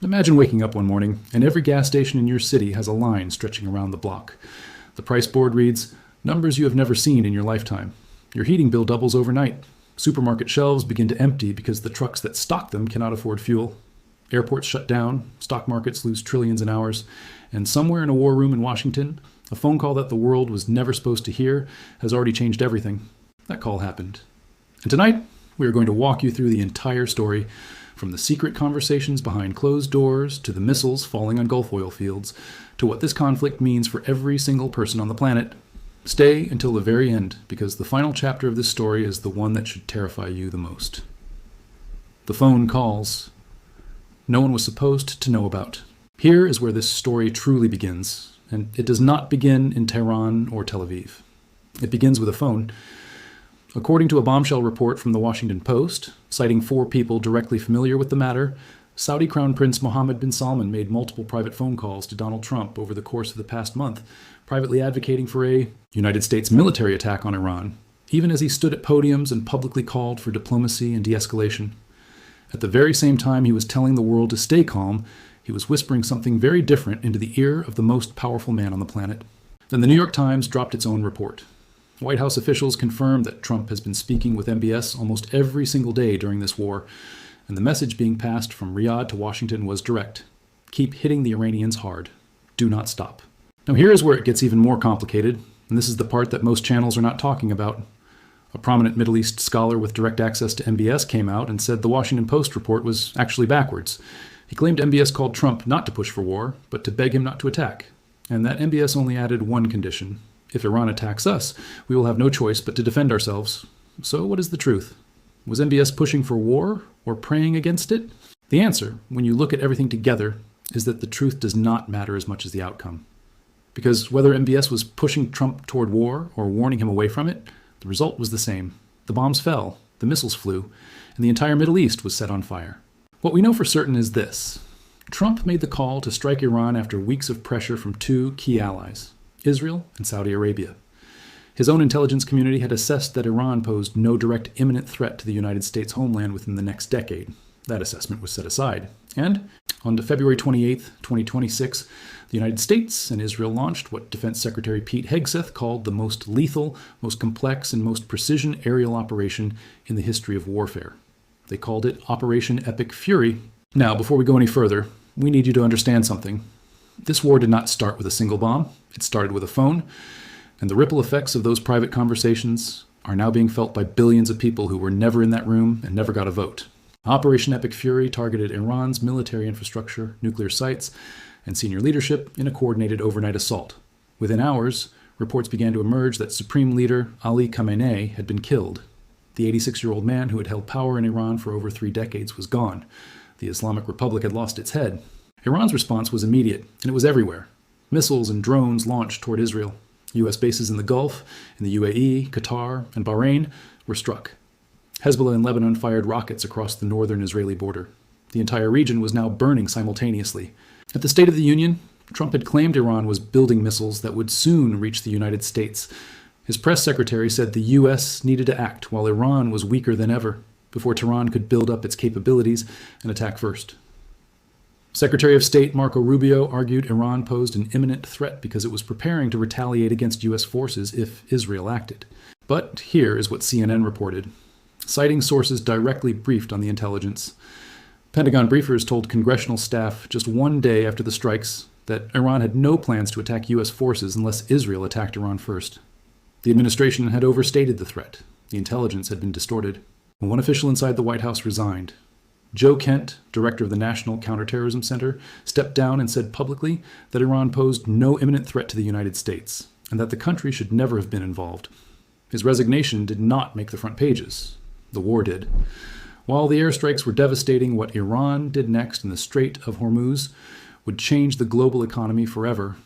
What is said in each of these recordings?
Imagine waking up one morning and every gas station in your city has a line stretching around the block. The price board reads, numbers you have never seen in your lifetime. Your heating bill doubles overnight. Supermarket shelves begin to empty because the trucks that stock them cannot afford fuel. Airports shut down, stock markets lose trillions in hours, and somewhere in a war room in Washington, a phone call that the world was never supposed to hear has already changed everything. That call happened. And tonight, we are going to walk you through the entire story, from the secret conversations behind closed doors, to the missiles falling on Gulf oil fields, to what this conflict means for every single person on the planet. Stay until the very end, because the final chapter of this story is the one that should terrify you the most. The phone calls. No one was supposed to know about. Here is where this story truly begins, and it does not begin in Tehran or Tel Aviv. It begins with a phone. According to a bombshell report from the Washington Post, citing 4 people directly familiar with the matter, Saudi Crown Prince Mohammed bin Salman made multiple private phone calls to Donald Trump over the course of the past month, privately advocating for a United States military attack on Iran, even as he stood at podiums and publicly called for diplomacy and de-escalation. At the very same time he was telling the world to stay calm, he was whispering something very different into the ear of the most powerful man on the planet. Then the New York Times dropped its own report. White House officials confirmed that Trump has been speaking with MBS almost every single day during this war, and the message being passed from Riyadh to Washington was direct. Keep hitting the Iranians hard. Do not stop. Now here is where it gets even more complicated, and this is the part that most channels are not talking about. A prominent Middle East scholar with direct access to MBS came out and said the Washington Post report was actually backwards. He claimed MBS called Trump not to push for war, but to beg him not to attack, and that MBS only added one condition. If Iran attacks us, we will have no choice but to defend ourselves. So what is the truth? Was MBS pushing for war or praying against it? The answer, when you look at everything together, is that the truth does not matter as much as the outcome. Because whether MBS was pushing Trump toward war or warning him away from it, the result was the same. The bombs fell, the missiles flew, and the entire Middle East was set on fire. What we know for certain is this. Trump made the call to strike Iran after weeks of pressure from 2 key allies, Israel and Saudi Arabia. His own intelligence community had assessed that Iran posed no direct imminent threat to the United States homeland within the next decade. That assessment was set aside. And on February 28, 2026, the United States and Israel launched what Defense Secretary Pete Hegseth called the most lethal, most complex, and most precision aerial operation in the history of warfare. They called it Operation Epic Fury. Now, before we go any further, we need you to understand something. This war did not start with a single bomb. It started with a phone, and the ripple effects of those private conversations are now being felt by billions of people who were never in that room and never got a vote. Operation Epic Fury targeted Iran's military infrastructure, nuclear sites, and senior leadership in a coordinated overnight assault. Within hours, reports began to emerge that Supreme Leader Ali Khamenei had been killed. The 86-year-old man who had held power in Iran for over 3 decades was gone. The Islamic Republic had lost its head. Iran's response was immediate, and it was everywhere. Missiles and drones launched toward Israel. U.S. bases in the Gulf, in the UAE, Qatar, and Bahrain were struck. Hezbollah in Lebanon fired rockets across the northern Israeli border. The entire region was now burning simultaneously. At the State of the Union, Trump had claimed Iran was building missiles that would soon reach the United States. His press secretary said the U.S. needed to act while Iran was weaker than ever, before Tehran could build up its capabilities and attack first. Secretary of State Marco Rubio argued Iran posed an imminent threat because it was preparing to retaliate against U.S. forces if Israel acted. But here is what CNN reported, citing sources directly briefed on the intelligence. Pentagon briefers told congressional staff just 1 day after the strikes that Iran had no plans to attack U.S. forces unless Israel attacked Iran first. The administration had overstated the threat. The intelligence had been distorted. One official inside the White House resigned. Joe Kent, director of the National Counterterrorism Center, stepped down and said publicly that Iran posed no imminent threat to the United States, and that the country should never have been involved. His resignation did not make the front pages. The war did. While the airstrikes were devastating, what Iran did next in the Strait of Hormuz would change the global economy forever.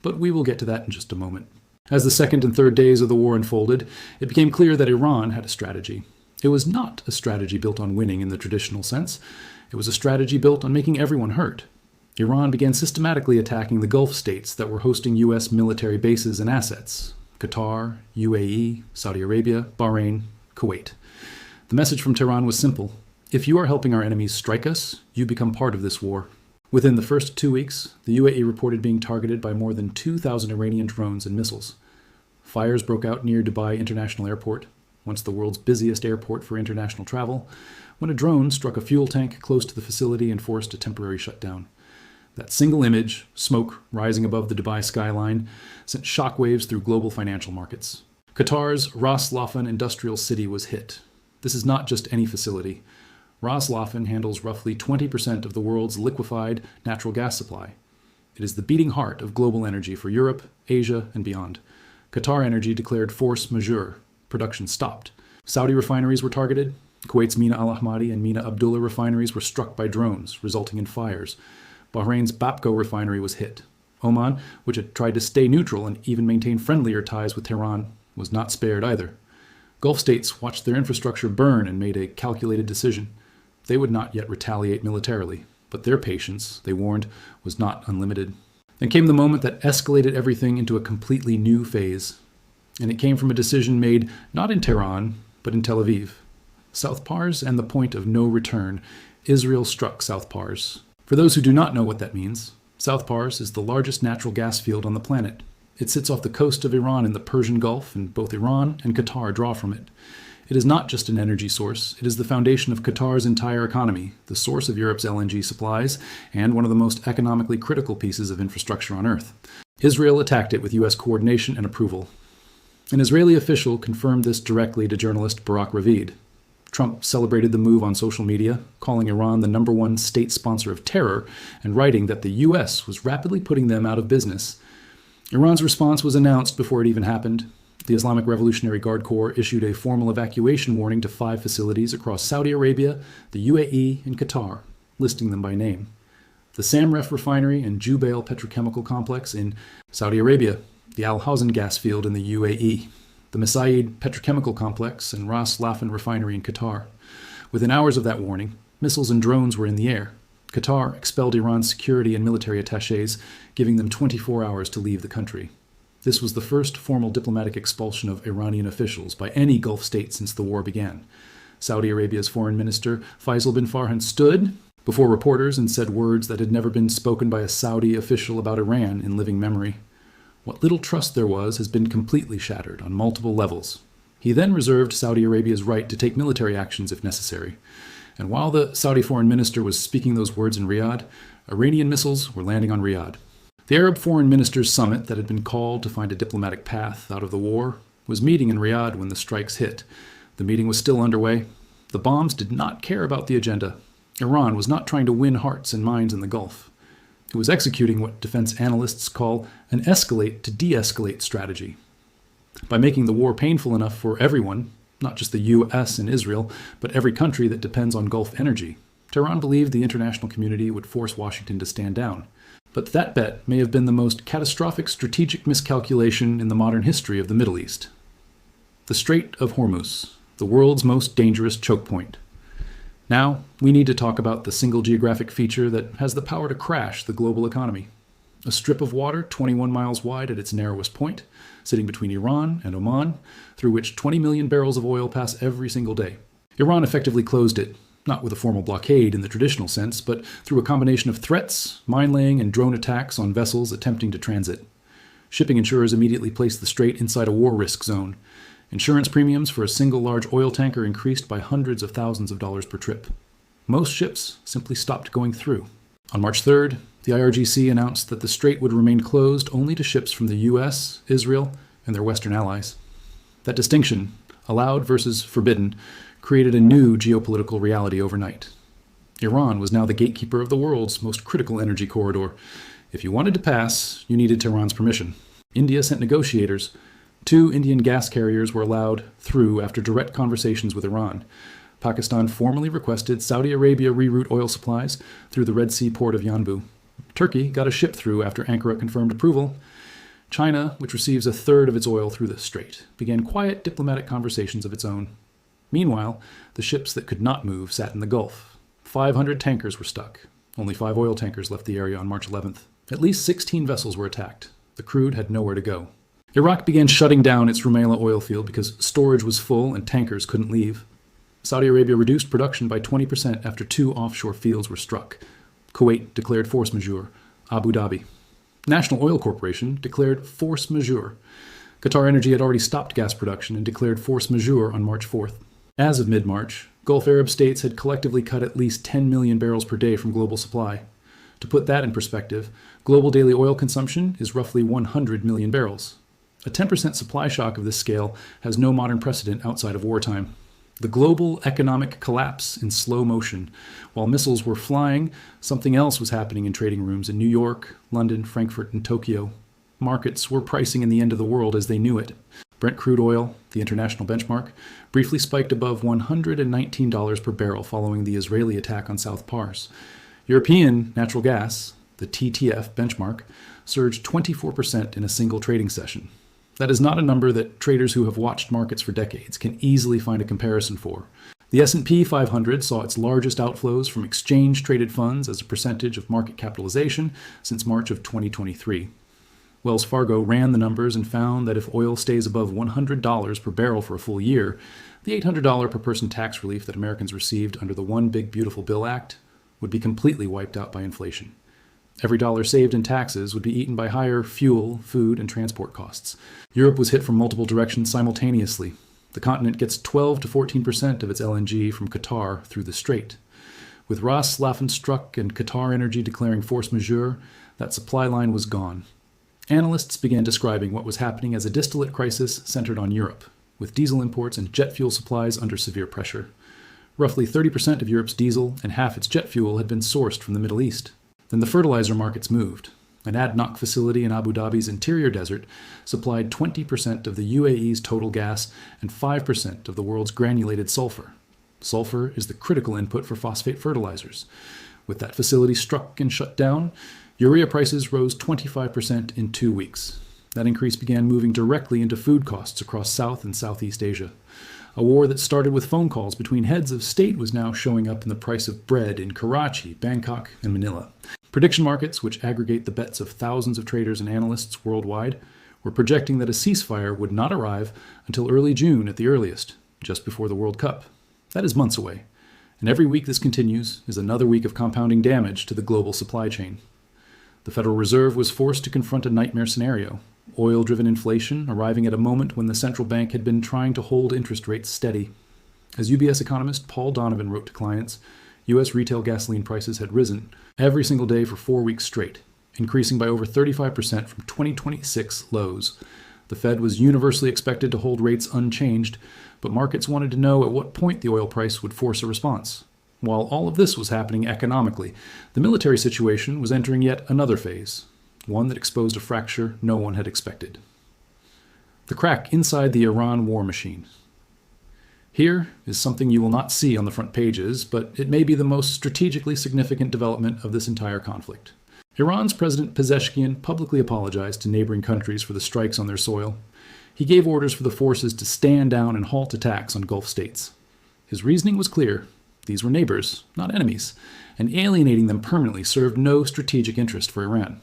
But we will get to that in just a moment. As the second and third days of the war unfolded, it became clear that Iran had a strategy. It was not a strategy built on winning in the traditional sense. It was a strategy built on making everyone hurt. Iran began systematically attacking the Gulf states that were hosting U.S. military bases and assets: Qatar, UAE, Saudi Arabia, Bahrain, Kuwait. The message from Tehran was simple. If you are helping our enemies strike us, you become part of this war. Within the first 2 weeks, the UAE reported being targeted by more than 2,000 Iranian drones and missiles. Fires broke out near Dubai International Airport, once the world's busiest airport for international travel, when a drone struck a fuel tank close to the facility and forced a temporary shutdown. That single image, smoke rising above the Dubai skyline, sent shockwaves through global financial markets. Qatar's Ras Laffan industrial city was hit. This is not just any facility. Ras Laffan handles roughly 20% of the world's liquefied natural gas supply. It is the beating heart of global energy for Europe, Asia, and beyond. Qatar Energy declared force majeure. Production stopped. Saudi refineries were targeted. Kuwait's Mina Al Ahmadi and Mina Abdullah refineries were struck by drones, resulting in fires. Bahrain's Bapco refinery was hit. Oman, which had tried to stay neutral and even maintain friendlier ties with Tehran, was not spared either. Gulf states watched their infrastructure burn and made a calculated decision. They would not yet retaliate militarily, but their patience, they warned, was not unlimited. Then came the moment that escalated everything into a completely new phase. And it came from a decision made not in Tehran, but in Tel Aviv. South Pars and the point of no return. Israel struck South Pars. For those who do not know what that means, South Pars is the largest natural gas field on the planet. It sits off the coast of Iran in the Persian Gulf, and both Iran and Qatar draw from it. It is not just an energy source, it is the foundation of Qatar's entire economy, the source of Europe's LNG supplies, and one of the most economically critical pieces of infrastructure on Earth. Israel attacked it with U.S. coordination and approval. An Israeli official confirmed this directly to journalist Barak Ravid. Trump celebrated the move on social media, calling Iran the #1 state sponsor of terror, and writing that the U.S. was rapidly putting them out of business. Iran's response was announced before it even happened. The Islamic Revolutionary Guard Corps issued a formal evacuation warning to 5 facilities across Saudi Arabia, the UAE, and Qatar, listing them by name. The Samref refinery and Jubail petrochemical complex in Saudi Arabia, the Al Hawzan gas field in the UAE, the Mesaid petrochemical complex and Ras Laffan refinery in Qatar. Within hours of that warning, missiles and drones were in the air. Qatar expelled Iran's security and military attachés, giving them 24 hours to leave the country. This was the first formal diplomatic expulsion of Iranian officials by any Gulf state since the war began. Saudi Arabia's foreign minister, Faisal bin Farhan, stood before reporters and said words that had never been spoken by a Saudi official about Iran in living memory. What little trust there was has been completely shattered on multiple levels. He then reserved Saudi Arabia's right to take military actions if necessary. And while the Saudi foreign minister was speaking those words in Riyadh, Iranian missiles were landing on Riyadh. The Arab Foreign Ministers' Summit that had been called to find a diplomatic path out of the war was meeting in Riyadh when the strikes hit. The meeting was still underway. The bombs did not care about the agenda. Iran was not trying to win hearts and minds in the Gulf. It was executing what defense analysts call an escalate to de-escalate strategy. By making the war painful enough for everyone, not just the U.S. and Israel, but every country that depends on Gulf energy, Tehran believed the international community would force Washington to stand down. But that bet may have been the most catastrophic strategic miscalculation in the modern history of the Middle East. The Strait of Hormuz, the world's most dangerous choke point. Now, we need to talk about the single geographic feature that has the power to crash the global economy. A strip of water 21 miles wide at its narrowest point, sitting between Iran and Oman, through which 20 million barrels of oil pass every single day. Iran effectively closed it, not with a formal blockade in the traditional sense, but through a combination of threats, mine-laying, and drone attacks on vessels attempting to transit. Shipping insurers immediately placed the strait inside a war risk zone. Insurance premiums for a single large oil tanker increased by hundreds of thousands of dollars per trip. Most ships simply stopped going through. On March 3rd, the IRGC announced that the strait would remain closed only to ships from the U.S., Israel, and their Western allies. That distinction, allowed versus forbidden, created a new geopolitical reality overnight. Iran was now the gatekeeper of the world's most critical energy corridor. If you wanted to pass, you needed Tehran's permission. India sent negotiators. 2 Indian gas carriers were allowed through after direct conversations with Iran. Pakistan formally requested Saudi Arabia reroute oil supplies through the Red Sea port of Yanbu. Turkey got a ship through after Ankara confirmed approval. China, which receives a third of its oil through the strait, began quiet diplomatic conversations of its own. Meanwhile, the ships that could not move sat in the Gulf. 500 tankers were stuck. Only 5 oil tankers left the area on March 11th. At least 16 vessels were attacked. The crude had nowhere to go. Iraq began shutting down its Rumaila oil field because storage was full and tankers couldn't leave. Saudi Arabia reduced production by 20% after 2 offshore fields were struck. Kuwait declared force majeure. Abu Dhabi. National Oil Corporation declared force majeure. Qatar Energy had already stopped gas production and declared force majeure on March 4th. As of mid-March, Gulf Arab states had collectively cut at least 10 million barrels per day from global supply. To put that in perspective, global daily oil consumption is roughly 100 million barrels. A 10% supply shock of this scale has no modern precedent outside of wartime. The global economic collapse in slow motion. While missiles were flying, something else was happening in trading rooms in New York, London, Frankfurt, and Tokyo. Markets were pricing in the end of the world as they knew it. Brent crude oil, the international benchmark, briefly spiked above $119 per barrel following the Israeli attack on South Pars. European natural gas, the TTF benchmark, surged 24% in a single trading session. That is not a number that traders who have watched markets for decades can easily find a comparison for. The S&P 500 saw its largest outflows from exchange-traded funds as a percentage of market capitalization since March of 2023. Wells Fargo ran the numbers and found that if oil stays above $100 per barrel for a full year, the $800 per person tax relief that Americans received under the One Big Beautiful Bill Act would be completely wiped out by inflation. Every dollar saved in taxes would be eaten by higher fuel, food, and transport costs. Europe was hit from multiple directions simultaneously. The continent gets 12 to 14% of its LNG from Qatar through the Strait. With Ras Laffan struck and Qatar Energy declaring force majeure, that supply line was gone. Analysts began describing what was happening as a distillate crisis centered on Europe, with diesel imports and jet fuel supplies under severe pressure. Roughly 30% of Europe's diesel and half its jet fuel had been sourced from the Middle East. Then the fertilizer markets moved. An ADNOC facility in Abu Dhabi's interior desert supplied 20% of the UAE's total gas and 5% of the world's granulated sulfur. Sulfur is the critical input for phosphate fertilizers. With that facility struck and shut down, urea prices rose 25% in 2 weeks. That increase began moving directly into food costs across South and Southeast Asia. A war that started with phone calls between heads of state was now showing up in the price of bread in Karachi, Bangkok, and Manila. Prediction markets, which aggregate the bets of thousands of traders and analysts worldwide, were projecting that a ceasefire would not arrive until early June at the earliest, just before the World Cup. That is months away. And every week this continues is another week of compounding damage to the global supply chain. The Federal Reserve was forced to confront a nightmare scenario, oil-driven inflation arriving at a moment when the central bank had been trying to hold interest rates steady. As UBS economist Paul Donovan wrote to clients, U.S. retail gasoline prices had risen every single day for 4 weeks straight, increasing by over 35% from 2026 lows. The Fed was universally expected to hold rates unchanged, but markets wanted to know at what point the oil price would force a response. While all of this was happening economically, the military situation was entering yet another phase, one that exposed a fracture no one had expected. The crack inside the Iran war machine. Here is something you will not see on the front pages, but it may be the most strategically significant development of this entire conflict. Iran's President Pezeshkian publicly apologized to neighboring countries for the strikes on their soil. He gave orders for the forces to stand down and halt attacks on Gulf states. His reasoning was clear. These were neighbors, not enemies, and alienating them permanently served no strategic interest for Iran.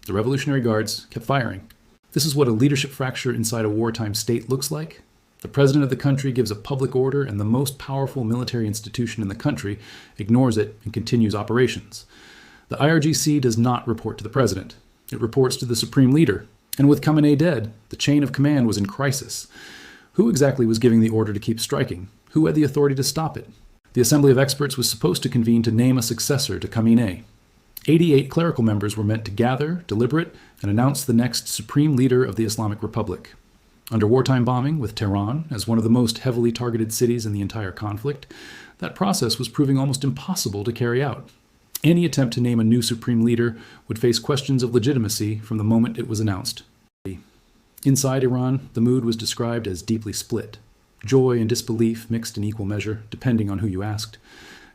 The Revolutionary Guards kept firing. This is what a leadership fracture inside a wartime state looks like. The president of the country gives a public order, and the most powerful military institution in the country ignores it and continues operations. The IRGC does not report to the president. It reports to the supreme leader. And with Khamenei dead, the chain of command was in crisis. Who exactly was giving the order to keep striking? Who had the authority to stop it? The Assembly of Experts was supposed to convene to name a successor to Khamenei. 88 clerical members were meant to gather, deliberate, and announce the next supreme leader of the Islamic Republic. Under wartime bombing, with Tehran as one of the most heavily targeted cities in the entire conflict, that process was proving almost impossible to carry out. Any attempt to name a new supreme leader would face questions of legitimacy from the moment it was announced. Inside Iran, the mood was described as deeply split. Joy and disbelief mixed in equal measure, depending on who you asked.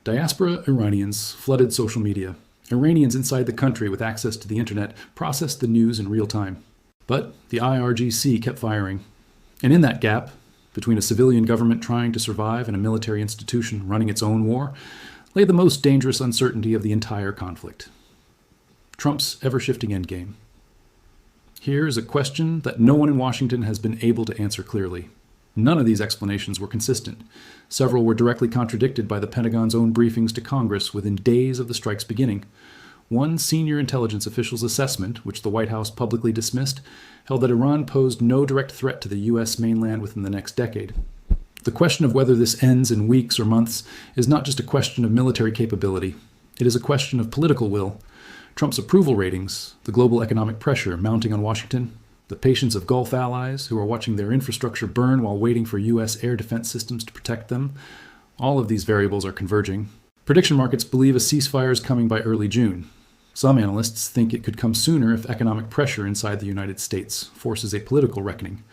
Diaspora Iranians flooded social media. Iranians inside the country with access to the internet processed the news in real time. But the IRGC kept firing. And in that gap, between a civilian government trying to survive and a military institution running its own war, lay the most dangerous uncertainty of the entire conflict. Trump's ever-shifting endgame. Here is a question that no one in Washington has been able to answer clearly. None of these explanations were consistent. Several were directly contradicted by the Pentagon's own briefings to Congress within days of the strike's beginning. One senior intelligence official's assessment, which the White House publicly dismissed, held that Iran posed no direct threat to the U.S. mainland within the next decade. The question of whether this ends in weeks or months is not just a question of military capability. It is a question of political will. Trump's approval ratings, the global economic pressure mounting on Washington, the patience of Gulf allies who are watching their infrastructure burn while waiting for U.S. air defense systems to protect them, all of these variables are converging. Prediction markets believe a ceasefire is coming by early June. Some analysts think it could come sooner if economic pressure inside the United States forces a political reckoning.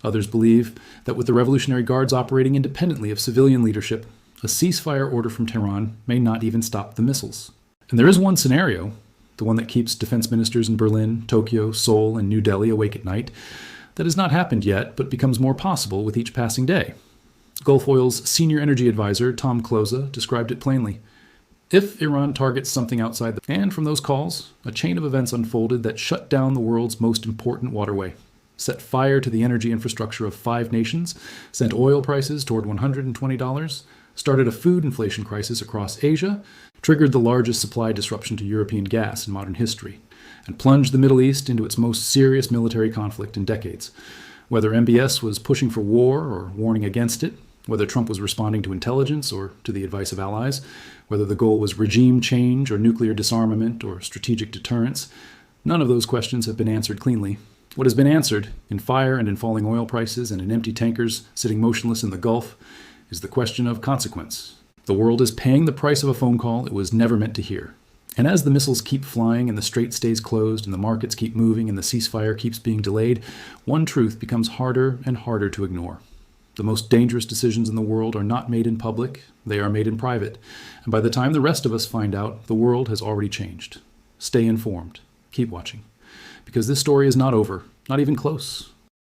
Others believe that with the Revolutionary Guards operating independently of civilian leadership, a ceasefire order from Tehran may not even stop the missiles. And there is one scenario, the one that keeps defense ministers in Berlin, Tokyo, Seoul, and New Delhi awake at night, that has not happened yet but becomes more possible with each passing day. Gulf Oil's senior energy advisor, Tom Closa, described it plainly. If Iran targets something outside and from those calls, a chain of events unfolded that shut down the world's most important waterway, set fire to the energy infrastructure of 5 nations, sent oil prices toward $120, started a food inflation crisis across Asia, triggered the largest supply disruption to European gas in modern history, and plunged the Middle East into its most serious military conflict in decades. Whether MBS was pushing for war or warning against it, whether Trump was responding to intelligence or to the advice of allies, whether the goal was regime change or nuclear disarmament or strategic deterrence, none of those questions have been answered cleanly. What has been answered, in fire and in falling oil prices and in empty tankers sitting motionless in the Gulf, is the question of consequence. The world is paying the price of a phone call it was never meant to hear. And as the missiles keep flying and the Strait stays closed and the markets keep moving and the ceasefire keeps being delayed, one truth becomes harder and harder to ignore. The most dangerous decisions in the world are not made in public, they are made in private. And by the time the rest of us find out, the world has already changed. Stay informed. Keep watching. Because this story is not over, not even close.